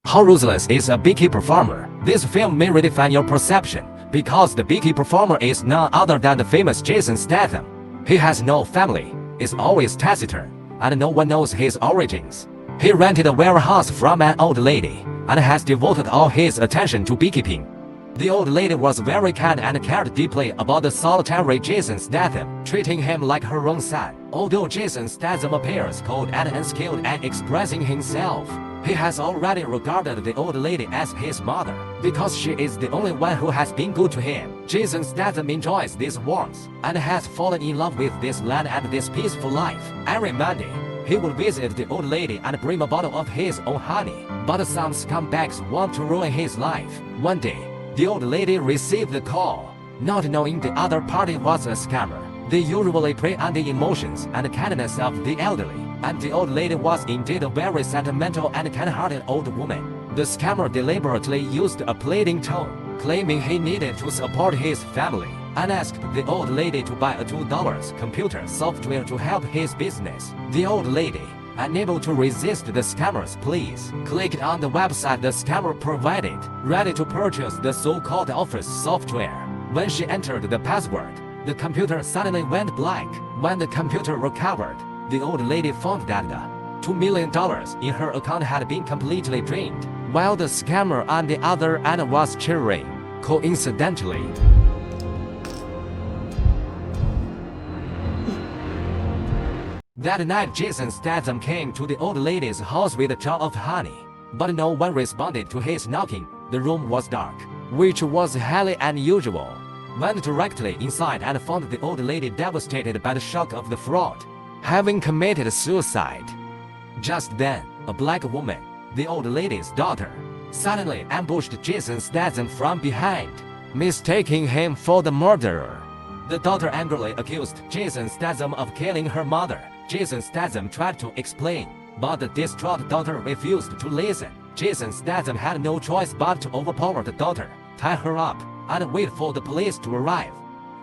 How ruthless is a beekeeper farmer? This film may redefine your perception, because the beekeeper farmer is none other than the famous Jason Statham. He has no family, is always taciturn, and no one knows his origins. He rented a warehouse from an old lady, and has devoted all his attention to beekeeping. The old lady was very kind and cared deeply about the solitary Jason Statham, treating him like her own son. Although Jason Statham appears cold and unskilled at expressing himself, he has already regarded the old lady as his mother, because she is the only one who has been good to him. Jason Statham enjoys this warmth, and has fallen in love with this land and this peaceful life. Every Monday, he would visit the old lady and bring a bottle of his own honey. But some scumbags want to ruin his life. One day, the old lady received the call, not knowing the other party was a scammer. They usually prey on the emotions and kindness of the elderly, and the old lady was indeed a very sentimental and kind-hearted old woman. The scammer deliberately used a pleading tone, claiming he needed to support his family, and asked the old lady to buy a $2 computer software to help his business. The old lady, unable to resist the scammer's pleas, clicked on the website the scammer provided, ready to purchase the so-called office software. When she entered the password, the computer suddenly went blank. When the computer recovered, the old lady found that the $2 million in her account had been completely drained, while the scammer on the other end was cheering. Coincidentally, that night Jason Statham came to the old lady's house with a jar of honey, but no one responded to his knocking. The room was dark, which was highly unusual. Went directly inside and found the old lady devastated by the shock of the fraud, having committed suicide. Just then, a black woman, the old lady's daughter, suddenly ambushed Jason Statham from behind, mistaking him for the murderer. The daughter angrily accused Jason Statham of killing her mother. Jason Statham tried to explain, but the distraught daughter refused to listen. Jason Statham had no choice but to overpower the daughter, tie her up, and wait for the police to arrive.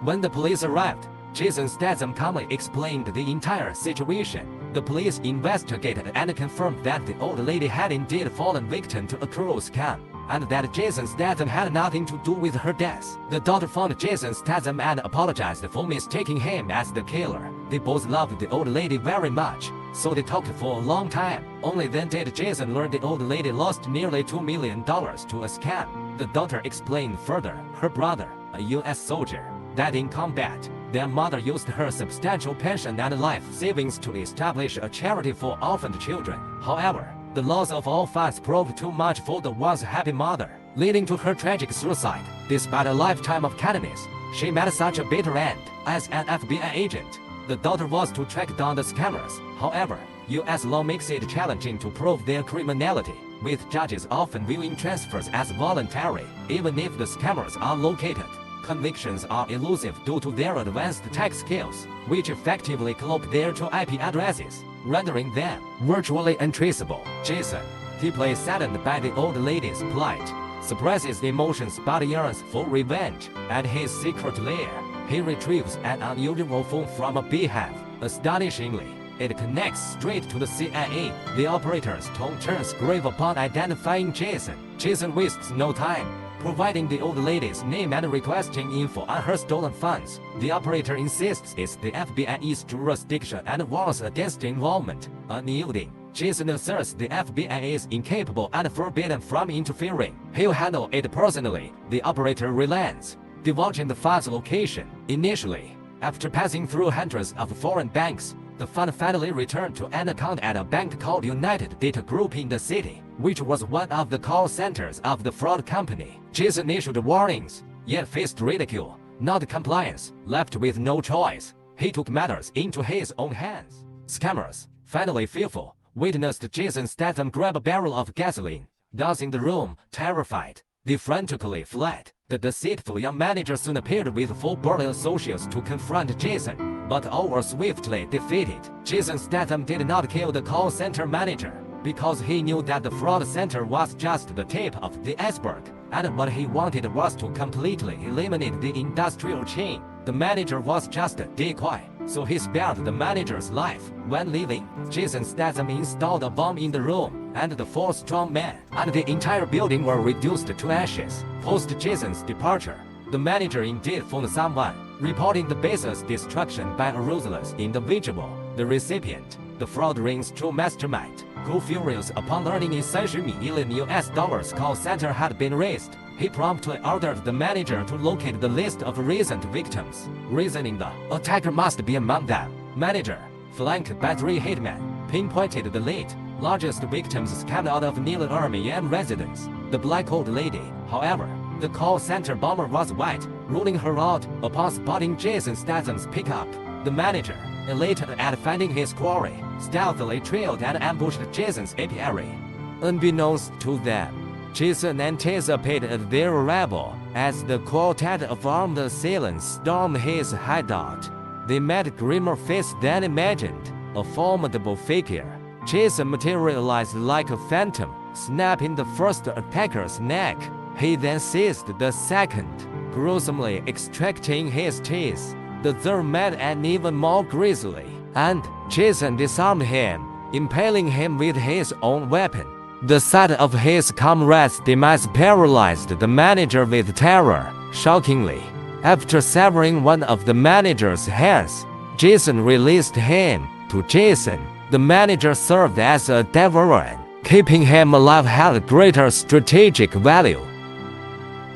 When the police arrived, Jason Statham calmly explained the entire situation. The police investigated and confirmed that the old lady had indeed fallen victim to a cruel scam, and that Jason Statham had nothing to do with her death. The daughter found Jason Statham and apologized for mistaking him as the killer. They both loved the old lady very much, so they talked for a long time. Only then did Jason learn the old lady lost nearly $2 million to a scam. The daughter explained further, her brother, a US soldier, died in combat. Their mother used her substantial pension and life savings to establish a charity for orphaned children. However, the loss of all funds proved too much for the once happy mother, leading to her tragic suicide. Despite a lifetime of kindness, she met such a bitter end. As an FBI agent, the daughter was to track down the scammers. However, US law makes it challenging to prove their criminality, with judges often viewing transfers as voluntary, even if the scammers are located. Convictions are elusive due to their advanced tech skills, which effectively cloak their true IP addresses, rendering them virtually untraceable. Jason, deeply saddened by the old lady's plight, suppresses emotions but yearns for revenge. At his secret lair, he retrieves an unusual phone from a beehive. Astonishingly, it connects straight to the CIA. The operator's tone turns grave upon identifying Jason. Jason wastes no time, providing the old lady's name and requesting info on her stolen funds. The operator insists it's the FBI's jurisdiction and warns against involvement. Unyielding, Jason asserts the FBI is incapable and forbidden from interfering. He'll handle it personally. The operator relents, divulging the fund's location. Initially, after passing through hundreds of foreign banks, the fund finally returned to an account at a bank called United Data Group in the city, which was one of the call centers of the fraud company. Jason issued warnings, yet faced ridicule, not compliance. Left with no choice, he took matters into his own hands. Scammers, finally fearful, witnessed Jason Statham grab a barrel of gasoline, dousing the room. Terrified, they frantically fled. The deceitful young manager soon appeared with 4 burly associates to confront Jason, but all were swiftly defeated. Jason Statham did not kill the call center manager, because he knew that the fraud center was just the tip of the iceberg, and what he wanted was to completely eliminate the industrial chain. The manager was just a decoy, so he spared the manager's life. When leaving, Jason Statham installed a bomb in the room, and the 4 strong men and the entire building were reduced to ashes. Post Jason's departure, the manager indeed found someone, reporting the base's destruction by a ruthless individual. The recipient, the fraud ring's true mastermind, grew furious upon learning a $30 million call center had been raised. He promptly ordered the manager to locate the list of recent victims, reasoning the attacker must be among them. Manager, flanked by 3 hitmen, pinpointed the late, largest victims scammed out of nearly Army residence. The black old lady, however, the call center bomber was white, ruling her out upon spotting Jason Statham's pickup. The manager, elated at finding his quarry, stealthily trailed and ambushed Jason's apiary. Unbeknownst to them, Jason anticipated their arrival as the quartet of armed assailants stormed his hideout. They met grimmer faces than imagined, a formidable figure. Jason materialized like a phantom, snapping the first attacker's neck. He then seized the second, gruesomely extracting his teeth. The third met an even more grisly, and Jason disarmed him, impaling him with his own weapon. The sight of his comrade's demise paralyzed the manager with terror. Shockingly, after severing one of the manager's hands, Jason released him. To Jason, the manager served as a devourer. Keeping him alive had greater strategic value.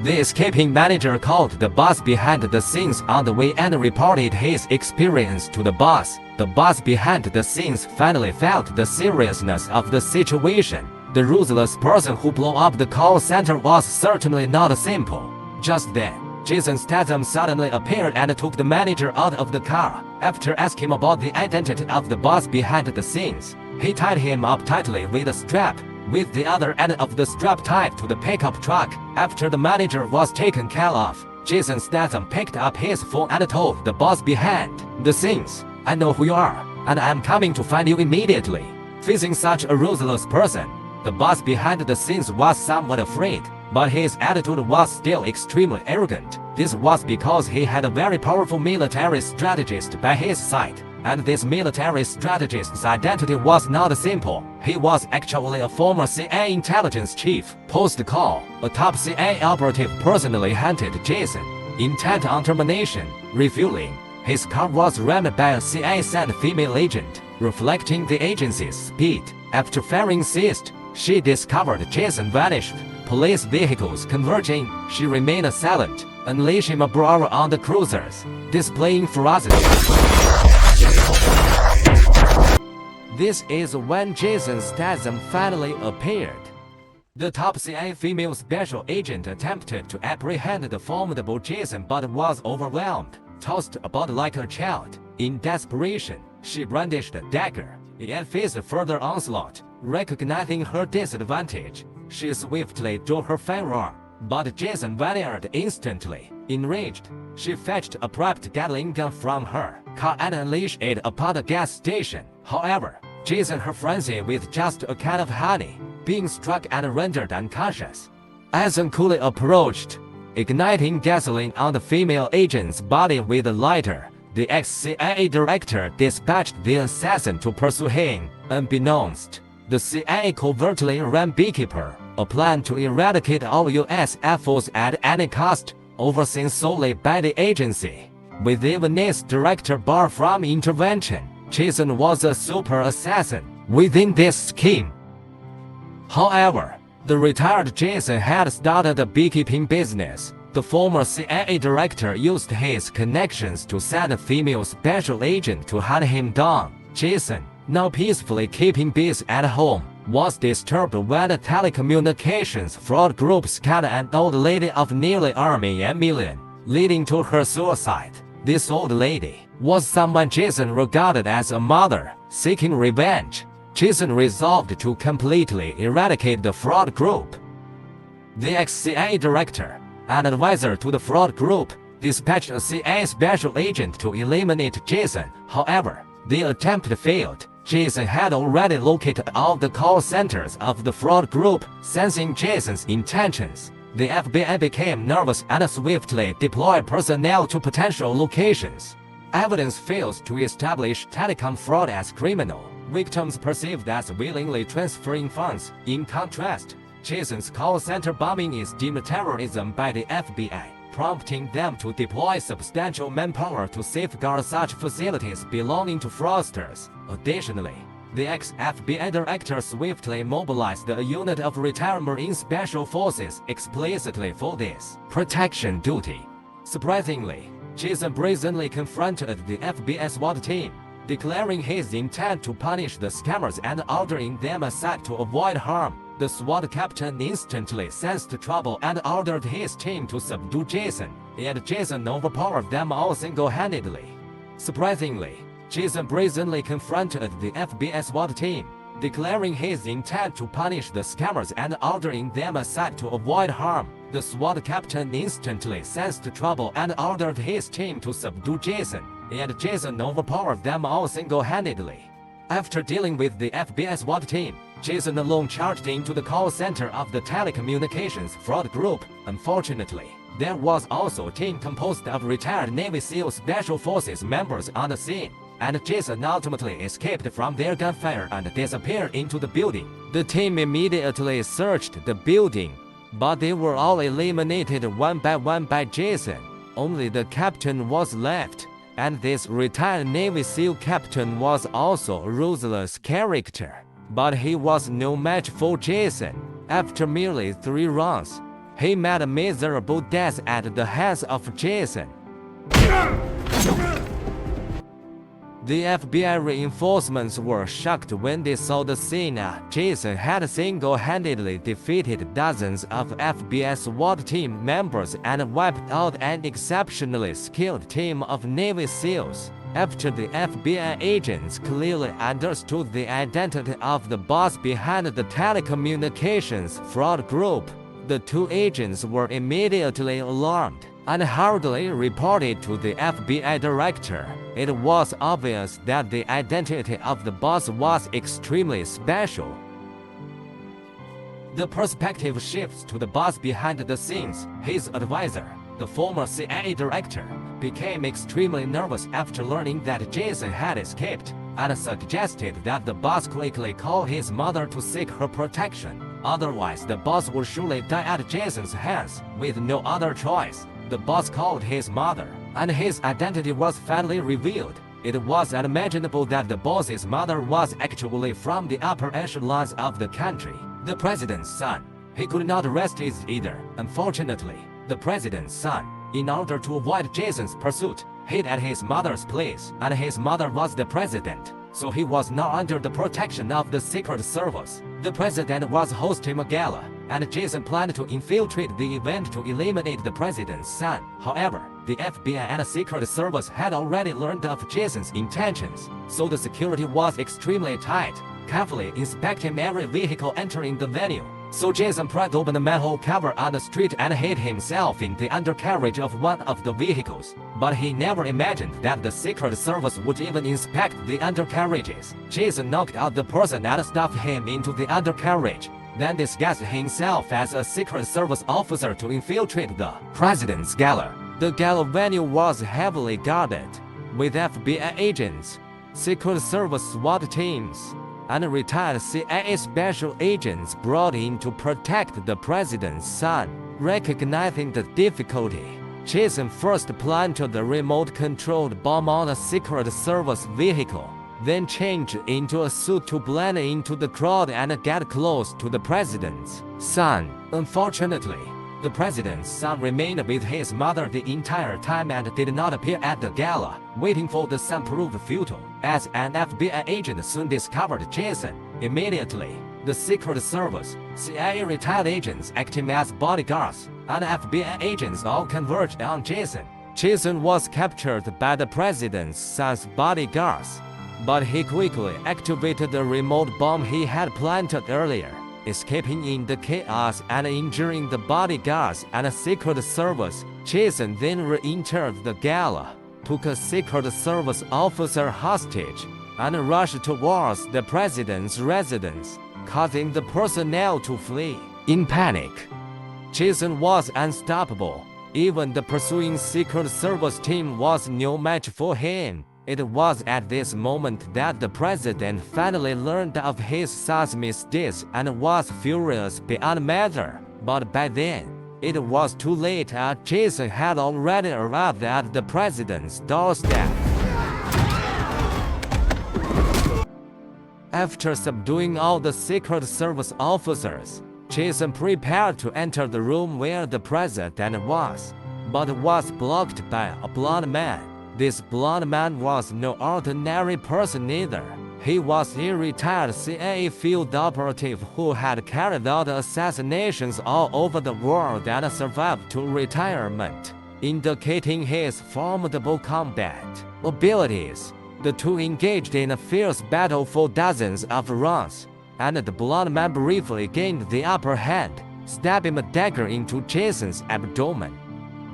The escaping manager called the boss behind the scenes on the way and reported his experience to the boss. The boss behind the scenes finally felt the seriousness of the situation. The ruthless person who blew up the call center was certainly not simple. Just then, Jason Statham suddenly appeared and took the manager out of the car. After asking about the identity of the boss behind the scenes, he tied him up tightly with a strap, with the other end of the strap tied to the pickup truck. After the manager was taken care of, Jason Statham picked up his phone and told the boss behind the scenes, "I know who you are, and I'm coming to find you immediately." Facing such a ruthless person, the boss behind the scenes was somewhat afraid, but his attitude was still extremely arrogant. This was because he had a very powerful military strategist by his side, and this military strategist's identity was not simple. He was actually a former CIA intelligence chief. Post-call, a top CIA operative personally hunted Jason, intent on termination. Refueling, his car was rammed by a CIA-sent female agent, reflecting the agency's speed. After firing ceased, she discovered Jason vanished. Police vehicles converging, she remained silent, unleashing a brawl on the cruisers, displaying ferocity. This is when Jason Statham finally appeared. The top CIA female special agent attempted to apprehend the formidable Jason but was overwhelmed, tossed about like a child. In desperation, she brandished a dagger, yet faced further onslaught. Recognizing her disadvantage, she swiftly drew her firearm, but Jason vanished instantly. Enraged, she fetched a prepped Gatling gun from her car and unleashed it upon the gas station. However, Jason her frenzy with just a can of honey, being struck and rendered unconscious. As coolly approached, igniting gasoline on the female agent's body with a lighter, the ex-CIA director dispatched the assassin to pursue him. Unbeknownst, the CIA covertly ran Beekeeper, a plan to eradicate all US efforts at any cost, overseen solely by the agency. With even its director barred from intervention, Jason was a super assassin within this scheme. However, the retired Jason had started a beekeeping business. The former CIA director used his connections to send a female special agent to hunt him down. Jason, now peacefully keeping bees at home, was disturbed when the telecommunications fraud group scammed an old lady of nearly $1 million, leading to her suicide. This old lady was someone Jason regarded as a mother. Seeking revenge, Jason resolved to completely eradicate the fraud group. The ex-CIA director, an advisor to the fraud group, dispatched a CIA special agent to eliminate Jason. However, the attempt failed. Jason had already located all the call centers of the fraud group. Sensing Jason's intentions, the FBI became nervous and swiftly deployed personnel to potential locations. Evidence fails to establish telecom fraud as criminal. Victims perceived as willingly transferring funds. In contrast, Jason's call center bombing is deemed terrorism by the FBI, prompting them to deploy substantial manpower to safeguard such facilities belonging to fraudsters. Additionally, the ex-FBI director swiftly mobilized a unit of retired Marine Special Forces explicitly for this protection duty. Surprisingly, Jason brazenly confronted the FBI SWAT team, declaring his intent to punish the scammers and ordering them aside to avoid harm. The SWAT captain instantly sensed trouble and ordered his team to subdue Jason, and Jason overpowered them all single-handedly. Surprisingly, Jason brazenly confronted the FBI SWAT team, declaring his intent to punish the scammers and ordering them aside to avoid harm. The SWAT captain instantly sensed trouble and ordered his team to subdue Jason, and Jason overpowered them all single-handedly. After dealing with the FBI SWAT team, Jason alone charged into the call center of the telecommunications fraud group. Unfortunately, there was also a team composed of retired Navy SEAL Special Forces members on the scene, and Jason ultimately escaped from their gunfire and disappeared into the building. The team immediately searched the building, but they were all eliminated one by Jason. Only the captain was left, and this retired Navy SEAL captain was also a ruthless character. But he was no match for Jason. After merely 3 rounds, he met a miserable death at the hands of Jason. The FBI reinforcements were shocked when they saw the scene. Jason had single-handedly defeated dozens of FBI SWAT team members and wiped out an exceptionally skilled team of Navy SEALs. After the FBI agents clearly understood the identity of the boss behind the telecommunications fraud group, the 2 agents were immediately alarmed and hurriedly reported to the FBI director. It was obvious that the identity of the boss was extremely special. The perspective shifts to the boss behind the scenes. His advisor, the former CIA director, became extremely nervous after learning that Jason had escaped, and suggested that the boss quickly call his mother to seek her protection. Otherwise, the boss would surely die at Jason's hands. With no other choice, the boss called his mother, and his identity was finally revealed. It was unimaginable that the boss's mother was actually from the upper echelons of the country, the president's son. He could not rest easy either. Unfortunately, the president's son, in order to avoid Jason's pursuit, hid at his mother's place, and his mother was the president, so he was now under the protection of the Secret Service. The president was hosting a gala, and Jason planned to infiltrate the event to eliminate the president's son. However, the FBI and Secret Service had already learned of Jason's intentions, so the security was extremely tight, carefully inspecting every vehicle entering the venue. So Jason pried open the manhole cover on the street and hid himself in the undercarriage of one of the vehicles. But he never imagined that the Secret Service would even inspect the undercarriages. Jason knocked out the person and stuffed him into the undercarriage, then disguised himself as a Secret Service officer to infiltrate the president's gala. The gala venue was heavily guarded, with FBI agents, Secret Service SWAT teams, and retired CIA special agents brought in to protect the president's son. Recognizing the difficulty, Jason first planted the remote-controlled bomb on a Secret Service vehicle, then changed into a suit to blend into the crowd and get close to the president's son. Unfortunately, the president's son remained with his mother the entire time and did not appear at the gala. Waiting for the son proved futile, as an FBI agent soon discovered Jason. Immediately, the Secret Service, CIA retired agents acting as bodyguards, and FBI agents all converged on Jason. Jason was captured by the president's son's bodyguards, but he quickly activated the remote bomb he had planted earlier, escaping in the chaos and injuring the bodyguards and Secret Service. Jason then re-entered the gala, took a Secret Service officer hostage, and rushed towards the president's residence, causing the personnel to flee. In panic, Jason was unstoppable. Even the pursuing Secret Service team was no match for him. It was at this moment that the president finally learned of his son's misdeeds and was furious beyond measure. But by then, it was too late as Jason had already arrived at the president's doorstep. After subduing all the Secret Service officers, Jason prepared to enter the room where the president was, but was blocked by a blonde man. This blonde man was no ordinary person either. He was a retired CIA field operative who had carried out assassinations all over the world and survived to retirement, indicating his formidable combat abilities. The two engaged in a fierce battle for dozens of rounds, and the blonde man briefly gained the upper hand, stabbing a dagger into Jason's abdomen.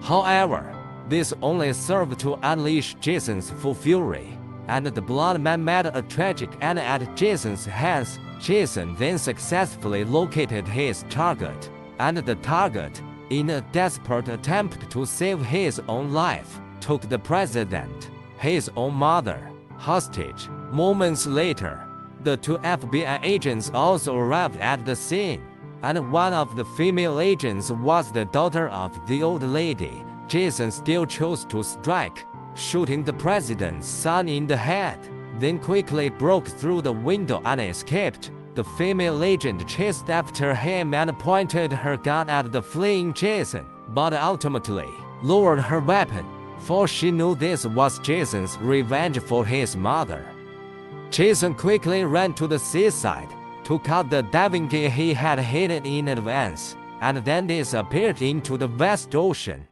However, this only served to unleash Jason's full fury, and the blonde man met a tragic end at Jason's hands. Jason then successfully located his target, and the target, in a desperate attempt to save his own life, took the president, his own mother, hostage. Moments later, the two FBI agents also arrived at the scene, and one of the female agents was the daughter of the old lady. Jason still chose to strike, shooting the president's son in the head, then quickly broke through the window and escaped. The female agent chased after him and pointed her gun at the fleeing Jason, but ultimately lowered her weapon, for she knew this was Jason's revenge for his mother. Jason quickly ran to the seaside, took out the diving gear he had hidden in advance, and then disappeared into the vast ocean.